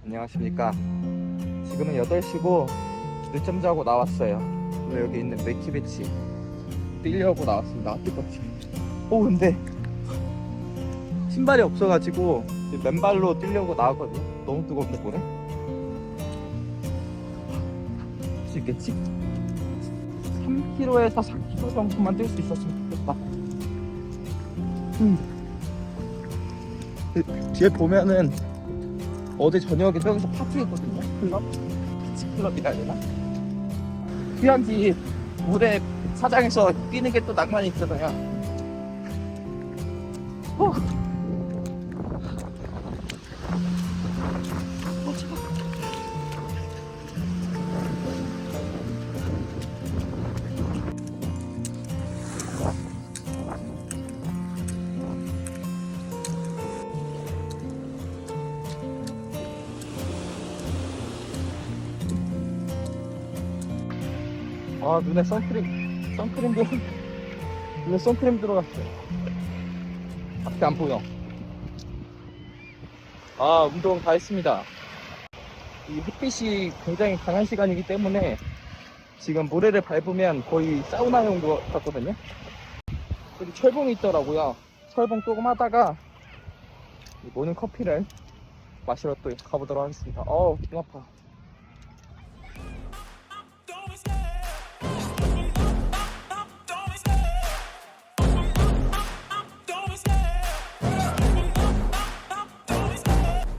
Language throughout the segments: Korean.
안녕하십니까. 지금은 8시고 늦잠 자고 나왔어요. 오늘 여기 있는 맥키비치 뛰려고 나왔습니다. 뜨겁지. 근데 신발이 없어가지고 맨발로 뛰려고 나왔거든요. 너무 뜨겁네 보네. 할 수 있겠지? 3km에서 4km 정도만 뛸 수 있었으면 좋겠다. 뒤에 보면은 어제 저녁에 저기서 파티했거든요. 클럽? 비치클럽이라 해야 되나? 휴양지 물에 사장에서 뛰는 게 또 낭만이 있잖아요. 눈에 선크림 들어갔어요. 앞에 안 보여. 운동 다 했습니다. 이 햇빛이 굉장히 강한 시간이기 때문에 지금 모래를 밟으면 거의 사우나용 것 같거든요. 여기 철봉이 있더라고요. 철봉 조금 하다가 모닝 커피를 마시러 또 가보도록 하겠습니다. 등 아파.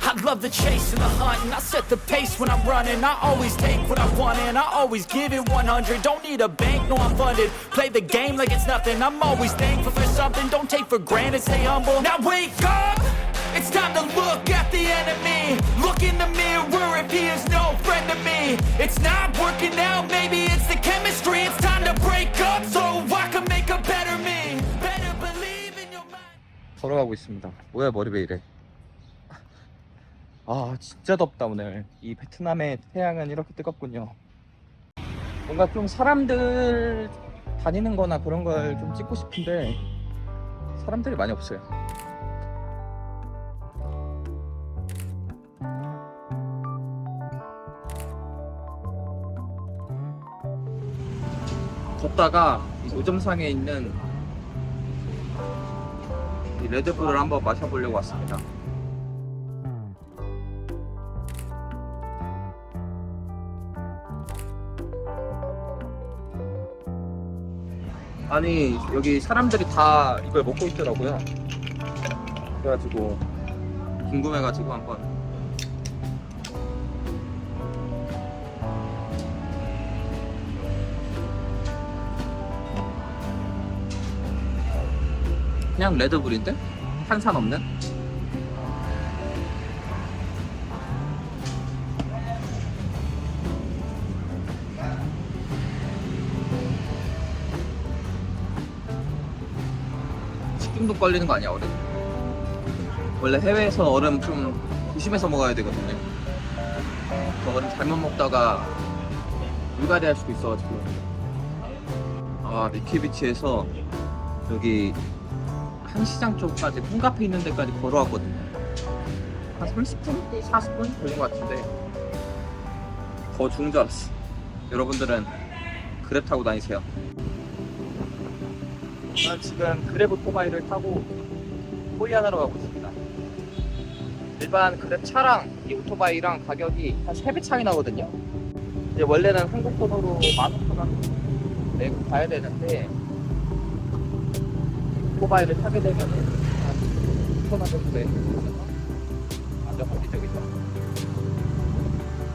I love the chase and the hunt, and I set the pace when I'm running. I always take what I want and I always give it 100. Don't need a bank, no I'm funded. Play the game like it's nothing. I'm always thankful for something. Don't take for granted, stay humble. Now wake up, it's time to look at the enemy. Look in the mirror if he is no friend to me. It's not working out, maybe it's the chemistry. It's time to break up so I can make a better me. Better believe in your mind. 걸어가고 있습니다. 뭐야 머리 왜 이래. 진짜 덥다 오늘. 이 베트남의 태양은 이렇게 뜨겁군요. 뭔가 좀 사람들 다니는 거나 그런 걸 좀 찍고 싶은데 사람들이 많이 없어요. 걷다가 이 노점상에 있는 이 레드불을 한번 마셔보려고 왔습니다. 아니 여기 사람들이 다 이걸 먹고 있더라고요. 그래가지고 궁금해가지고 한번. 그냥 레드불인데? 탄산 없는? 식중독 걸리는 거 아니야 얼음? 원래 해외에서 얼음 좀 조심해서 먹어야 되거든요. 그 얼음 잘못 먹다가 물갈이 할 수도 있어가지고. 미키비치에서 여기 한시장 쪽까지 홈카페 있는 데까지 걸어왔거든요. 한 30분? 40분 걸린 것 같은데 더 죽은 줄 알았어. 여러분들은 그랩 타고 다니세요. 저는 지금 그랩 오토바이를 타고 호이안으로 가고 있습니다. 일반 그랩 차랑 이 오토바이랑 가격이 한 3배 차이 나거든요. 이제 원래는 한국 돈으로 15,000원 내고 가야 되는데 오토바이를 타게 되면 한 2,000원 정도 내는 완전 합리적이죠.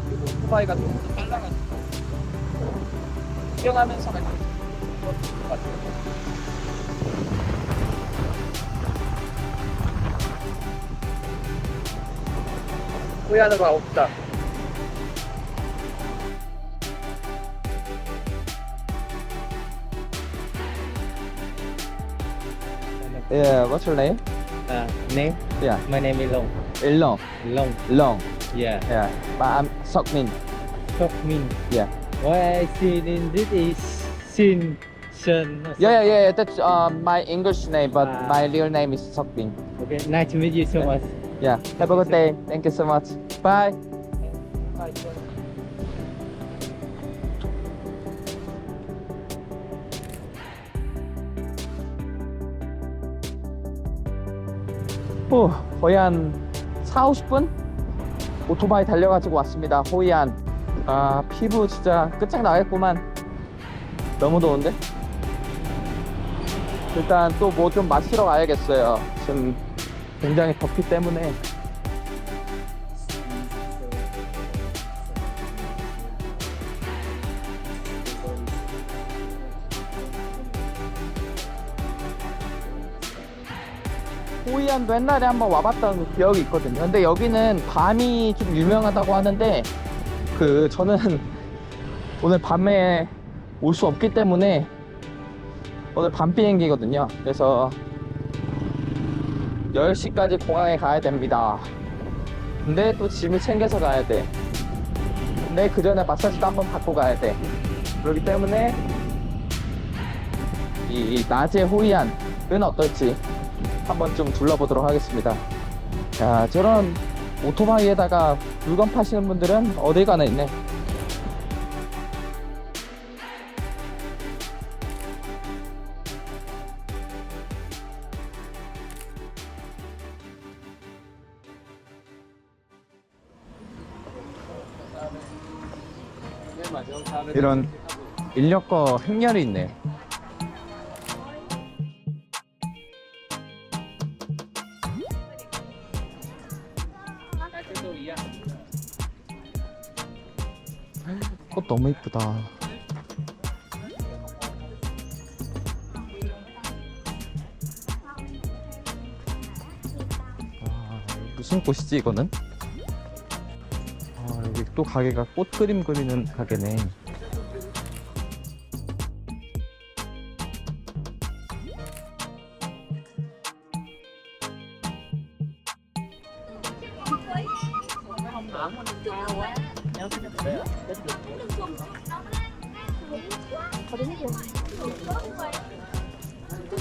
그리고 오토바이가 좀 더 빨라가지고 구경하면서 갈 수 있는 것 같아요. 호이안으로 가봅시다. Yeah, what's your name? Name? Yeah, My name is Long. Long. Long. Long. Yeah. Yeah, but I'm Sokmin. Sok Min. Yeah. What I see in this is Sin Shen. Yeah. That's my English name, but Ah. my real name is Sokmin. Okay. Nice to meet you so much. Yeah. Have a good day. Thank you so much. Bye. 거의 한 4, 50분? 오토바이 달려가지고 왔습니다. 호이안. 아, 피부 진짜 끝장나겠구만. 너무 더운데? 일단 또 뭐 좀 마시러 가야겠어요. 지금 굉장히 덥기 때문에. 호이안도 옛날에 한번 와봤던 기억이 있거든요. 근데 여기는 밤이 좀 유명하다고 하는데 저는 오늘 밤에 올 수 없기 때문에 오늘 밤 비행기거든요. 그래서 10시까지 공항에 가야 됩니다. 근데 또 짐을 챙겨서 가야 돼. 근데 그 전에 마사지도 한번 받고 가야 돼. 그렇기 때문에 이 낮에 호이안은 어떨지 한번 좀 둘러보도록 하겠습니다. 야, 저런 오토바이에다가 물건 파시는 분들은 어딜 가나 있네. 이런 인력거 행렬이 있네. 꽃 너무 이쁘다. 아, 무슨 꽃이지 이거는? 아, 여기 또 가게가 꽃 그림 그리는 가게네.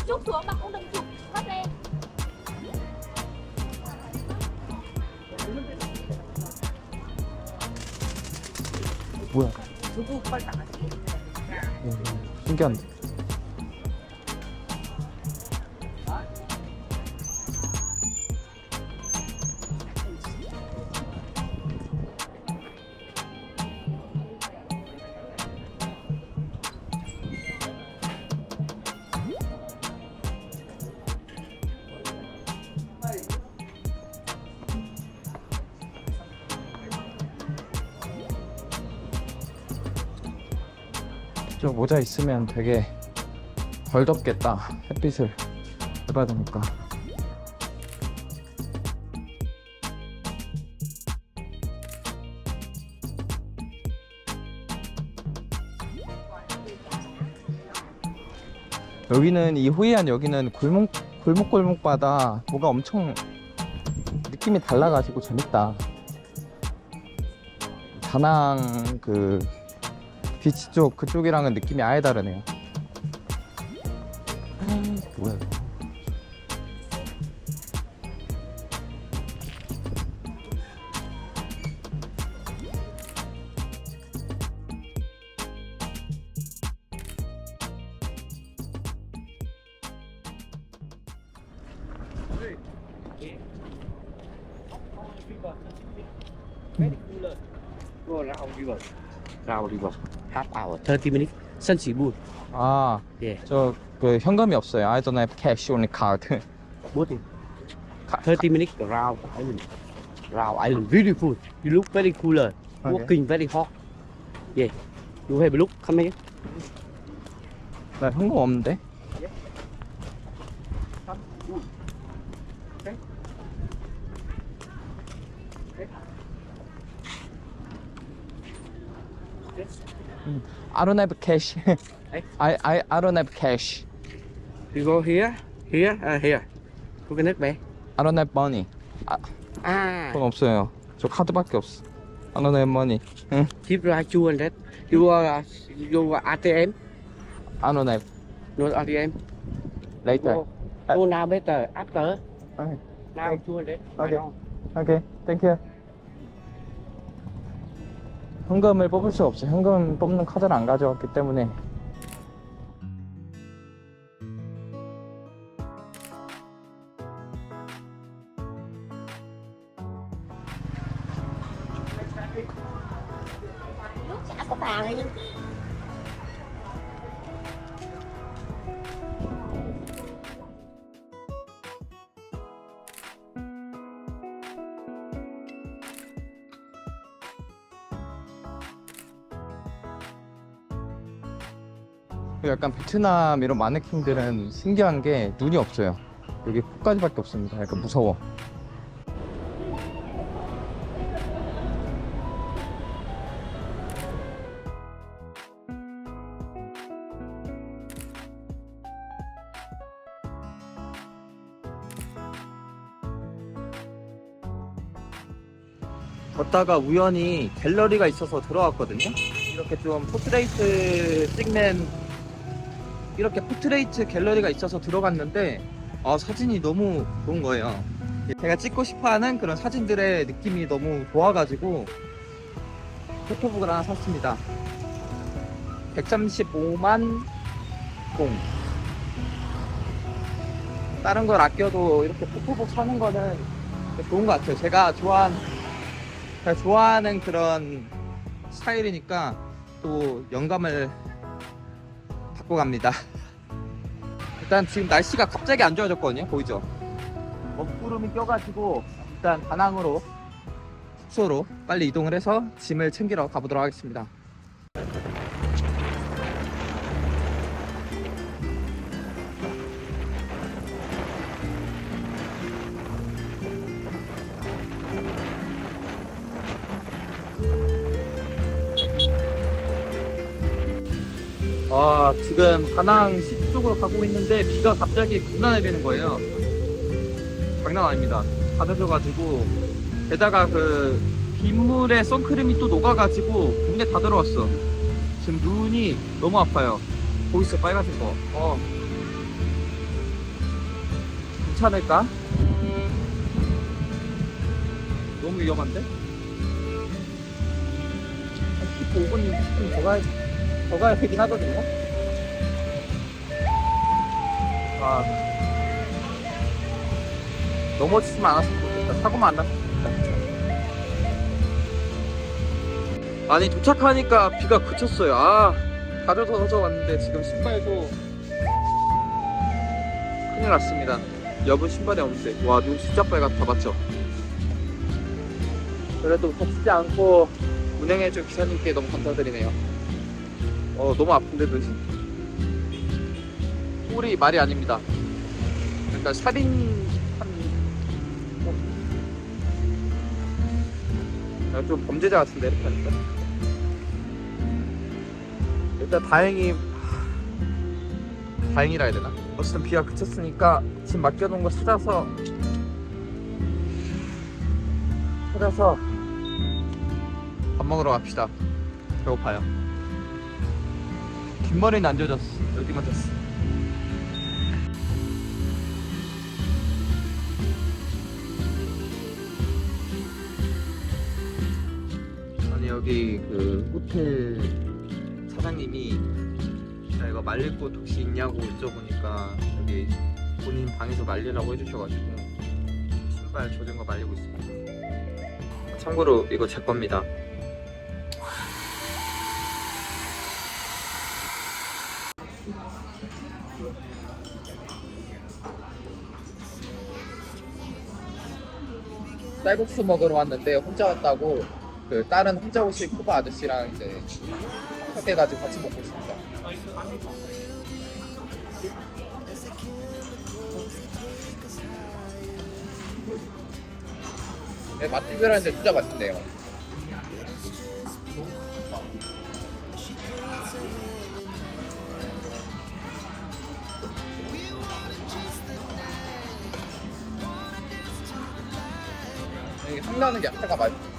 Chút xuống mà cũng đừng chụp bắt em. 뭐야? 신기한데. 저 모자 있으면 되게 덜 덥겠다. 햇빛을 잘 받으니까. 여기는 이 호이안 여기는 골목골목마다 뭐가 엄청 느낌이 달라가지고 재밌다. 다낭 비치 쪽 그쪽이랑은 느낌이 아예 다르네요. 뭐야 이거. Go Rao River. Half hour, 30 minutes. Sunseaboot. 아, Yeah. 저 현금이 없어요. I don't have cash, only card. Boating. 30 minutes. Rao Island. Rao Island. Beautiful. You look very cooler. Okay. Walking very hot. Yeah. You have a look. Come here. 나 현금 없는데? I don't have cash. I don't have cash. You go here. Here. Here. Coconut bay. I don't have money. Ah. 돈 없어요. 저 카드밖에 없어. I don't have money. 응? Keep right 200. You are ATM. I don't have. No ATM. Later. No, now better. After. Okay. Now 200. Okay. Okay. Thank you. 현금을 뽑을 수 없어요. 현금 뽑는 카드를 안 가져왔기 때문에. Nước chả có bàn này. 약간 베트남 이런 마네킹들은 신기한 게 눈이 없어요. 여기 코까지밖에 없습니다. 약간 무서워. 걷다가 우연히 갤러리가 있어서 들어왔거든요. 이렇게 좀 포트레이트 찍는 이렇게 포트레이트 갤러리가 있어서 들어갔는데 사진이 너무 좋은 거예요. 제가 찍고 싶어하는 그런 사진들의 느낌이 너무 좋아가지고 포토북을 하나 샀습니다. 135만 공. 다른 걸 아껴도 이렇게 포토북 사는 거는 좋은 것 같아요. 제가 좋아하는 그런 스타일이니까 또 영감을 받고 갑니다. 일단 지금 날씨가 갑자기 안 좋아졌거든요. 보이죠? 먹구름이 껴가지고 일단 다낭으로 숙소로 빨리 이동을 해서 짐을 챙기러 가보도록 하겠습니다. 지금 다낭 시티 쪽으로 가고 있는데 비가 갑자기 겁나 내리는 거예요. 장난 아닙니다. 다 늦어가지고 게다가 그 빗물에 선크림이 또 녹아가지고 눈에 다 들어왔어. 지금 눈이 너무 아파요. 보이세요? 빨간색 거. 괜찮을까? 너무 위험한데? 한 15분 더 가야 되긴 하거든요. 넘어지지만 않았으면 좋겠다. 사고만 안 났으면 좋겠다. 아니 도착하니까 비가 그쳤어요. 다 젖어서 왔는데 지금 신발도 큰일 났습니다. 여분 신발이 없는데 와 눈 진짜 빨갛다. 맞죠? 그래도 다치지 않고 운행해준 기사님께 너무 감사드리네요. 너무 아픈데 눈이 꼴이 말이 아닙니다. 그러니까 살인 좀 범죄자 같은데 이렇게 하니까. 일단 다행이라 해야 되나? 어쨌든 비가 그쳤으니까 짐 맡겨놓은 거 찾아서 밥 먹으러 갑시다. 배고파요. 뒷머리는 안 젖었어. 여기만 젖었어. 아니 여기 그 호텔 사장님이 자 이거 말릴 곳 혹시 있냐고 여쭤보니까 여기 본인 방에서 말리라고 해주셔가지고 신발 젖은 거 말리고 있습니다. 참고로 이거 제 겁니다. 쌀국수 먹으러 왔는데 혼자 왔다고 그 다른 혼자 오실 쿠바 아저씨랑 이제 합해가지고 같이 먹고 있습니다. 네, 맛집이라는데 진짜 맛있네요. 이게 향나는 게 약간 맛있어.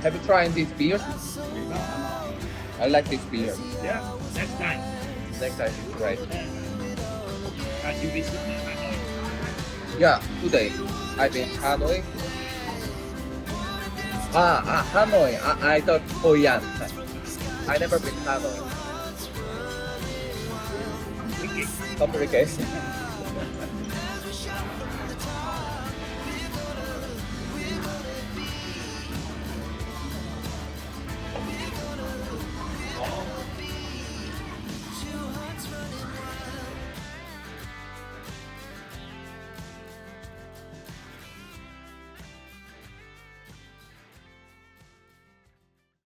Have you tried this beer? I like this beer. Yeah, next time. Next time, right? You visit Hanoi. Yeah, today I've been Hanoi. Hanoi. I thought Hoi An. I never been Hanoi. Okay. Complicated.